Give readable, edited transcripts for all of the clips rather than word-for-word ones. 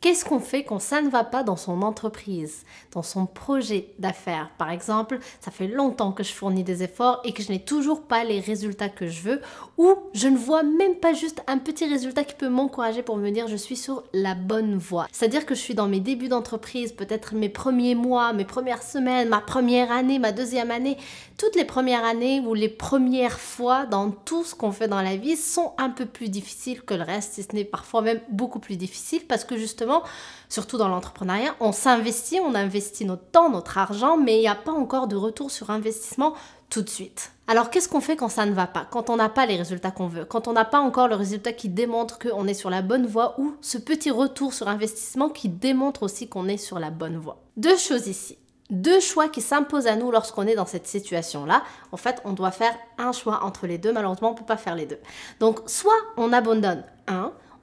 Qu'est-ce qu'on fait quand ça ne va pas dans son entreprise, dans son projet d'affaires? Par exemple, ça fait longtemps que je fournis des efforts et que je n'ai toujours pas les résultats que je veux, ou je ne vois même pas juste un petit résultat qui peut m'encourager pour me dire je suis sur la bonne voie. C'est-à-dire que je suis dans mes débuts d'entreprise, peut-être mes premiers mois, mes premières semaines, ma première année, ma deuxième année. Toutes les premières années ou les premières fois dans tout ce qu'on fait dans la vie sont un peu plus difficiles que le reste, si ce n'est parfois même beaucoup plus difficile parce que justement, surtout dans l'entrepreneuriat, on s'investit, on investit notre temps, notre argent, mais il n'y a pas encore de retour sur investissement tout de suite. Alors qu'est-ce qu'on fait quand ça ne va pas, quand on n'a pas les résultats qu'on veut, quand on n'a pas encore le résultat qui démontre qu'on est sur la bonne voie ou ce petit retour sur investissement qui démontre aussi qu'on est sur la bonne voie? Deux choses ici. Deux choix qui s'imposent à nous lorsqu'on est dans cette situation-là. En fait, on doit faire un choix entre les deux. Malheureusement, on ne peut pas faire les deux. Donc, soit on abandonne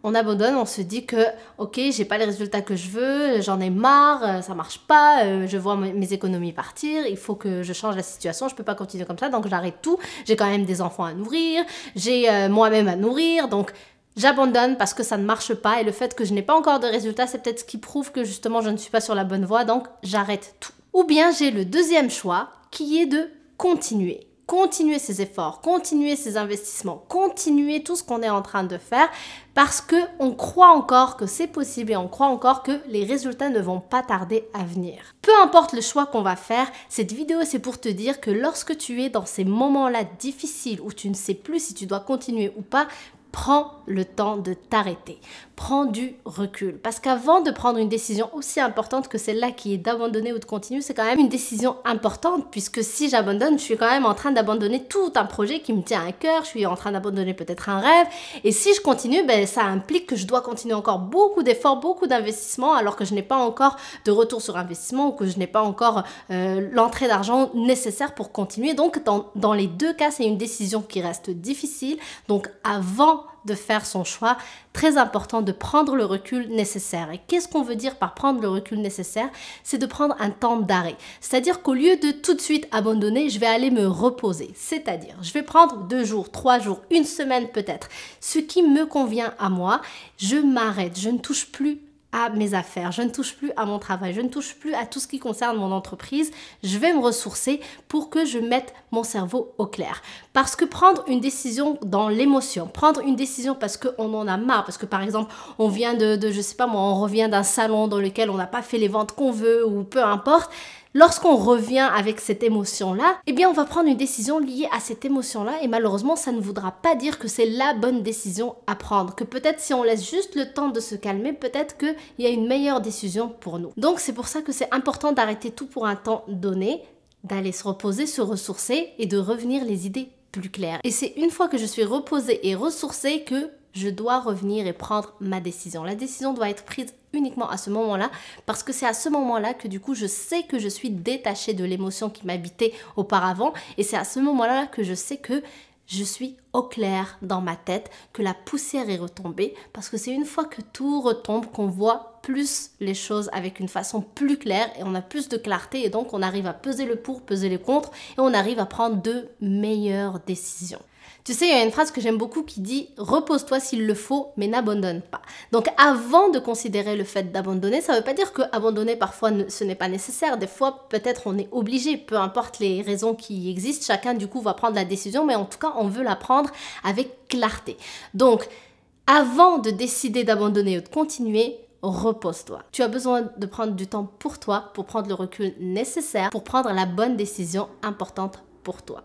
on se dit que, ok, j'ai pas les résultats que je veux, j'en ai marre, ça marche pas, je vois mes économies partir, il faut que je change la situation, je peux pas continuer comme ça, donc j'arrête tout. J'ai quand même des enfants à nourrir, j'ai moi-même à nourrir, donc j'abandonne parce que ça ne marche pas et le fait que je n'ai pas encore de résultats, c'est peut-être ce qui prouve que justement je ne suis pas sur la bonne voie, donc j'arrête tout. Ou bien j'ai le deuxième choix qui est de continuer. Continuer ses efforts, continuer ses investissements, continuer tout ce qu'on est en train de faire parce qu'on croit encore que c'est possible et on croit encore que les résultats ne vont pas tarder à venir. Peu importe le choix qu'on va faire, cette vidéo c'est pour te dire que lorsque tu es dans ces moments-là difficiles où tu ne sais plus si tu dois continuer ou pas, prends le temps de t'arrêter. Prends du recul. Parce qu'avant de prendre une décision aussi importante que celle-là qui est d'abandonner ou de continuer, c'est quand même une décision importante puisque si j'abandonne, je suis quand même en train d'abandonner tout un projet qui me tient à cœur, je suis en train d'abandonner peut-être un rêve et si je continue, ben, ça implique que je dois continuer encore beaucoup d'efforts, beaucoup d'investissements alors que je n'ai pas encore de retour sur investissement ou que je n'ai pas encore l'entrée d'argent nécessaire pour continuer. Donc dans les deux cas, c'est une décision qui reste difficile. Donc avant de faire son choix, très important de prendre le recul nécessaire. Et qu'est-ce qu'on veut dire par prendre le recul nécessaire? C'est de prendre un temps d'arrêt. C'est-à-dire qu'au lieu de tout de suite abandonner, je vais aller me reposer. C'est-à-dire, je vais prendre 2 jours, 3 jours, une semaine peut-être. Ce qui me convient à moi, je m'arrête, je ne touche plus à mes affaires, je ne touche plus à mon travail, je ne touche plus à tout ce qui concerne mon entreprise, je vais me ressourcer pour que je mette mon cerveau au clair. Parce que prendre une décision dans l'émotion, prendre une décision parce qu'on en a marre, parce que par exemple, on vient je sais pas moi, on revient d'un salon dans lequel on n'a pas fait les ventes qu'on veut ou peu importe, lorsqu'on revient avec cette émotion-là, eh bien on va prendre une décision liée à cette émotion-là et malheureusement ça ne voudra pas dire que c'est la bonne décision à prendre. Que peut-être si on laisse juste le temps de se calmer, peut-être qu'il y a une meilleure décision pour nous. Donc c'est pour ça que c'est important d'arrêter tout pour un temps donné, d'aller se reposer, se ressourcer et de revenir les idées plus claires. Et c'est une fois que je suis reposée et ressourcée que je dois revenir et prendre ma décision. La décision doit être prise uniquement à ce moment-là parce que c'est à ce moment-là que du coup je sais que je suis détachée de l'émotion qui m'habitait auparavant et c'est à ce moment-là que je sais que je suis au clair dans ma tête, que la poussière est retombée parce que c'est une fois que tout retombe qu'on voit plus les choses avec une façon plus claire et on a plus de clarté et donc on arrive à peser le pour, peser le contre et on arrive à prendre de meilleures décisions. Tu sais, il y a une phrase que j'aime beaucoup qui dit « Repose-toi s'il le faut, mais n'abandonne pas ». Donc avant de considérer le fait d'abandonner, ça ne veut pas dire que abandonner parfois ce n'est pas nécessaire. Des fois, peut-être on est obligé, peu importe les raisons qui existent, chacun du coup va prendre la décision, mais en tout cas, on veut la prendre avec clarté. Donc, avant de décider d'abandonner ou de continuer, repose-toi. Tu as besoin de prendre du temps pour toi, pour prendre le recul nécessaire, pour prendre la bonne décision importante pour toi.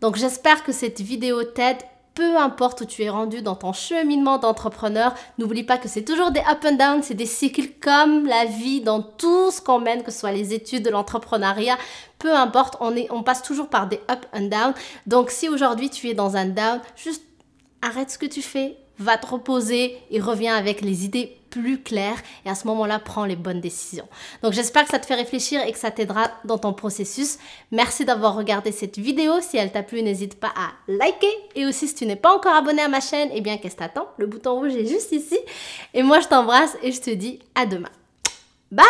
Donc j'espère que cette vidéo t'aide, peu importe où tu es rendu dans ton cheminement d'entrepreneur. N'oublie pas que c'est toujours des up and down, c'est des cycles comme la vie dans tout ce qu'on mène, que ce soit les études, de l'entrepreneuriat, peu importe, on passe toujours par des up and down. Donc si aujourd'hui tu es dans un down, juste arrête ce que tu fais, va te reposer et reviens avec les idées plus claires et à ce moment-là, prends les bonnes décisions. Donc j'espère que ça te fait réfléchir et que ça t'aidera dans ton processus. Merci d'avoir regardé cette vidéo. Si elle t'a plu, n'hésite pas à liker. Et aussi, si tu n'es pas encore abonné à ma chaîne, eh bien, qu'est-ce que t'attends? Le bouton rouge est juste ici. Et moi, je t'embrasse et je te dis à demain. Bye!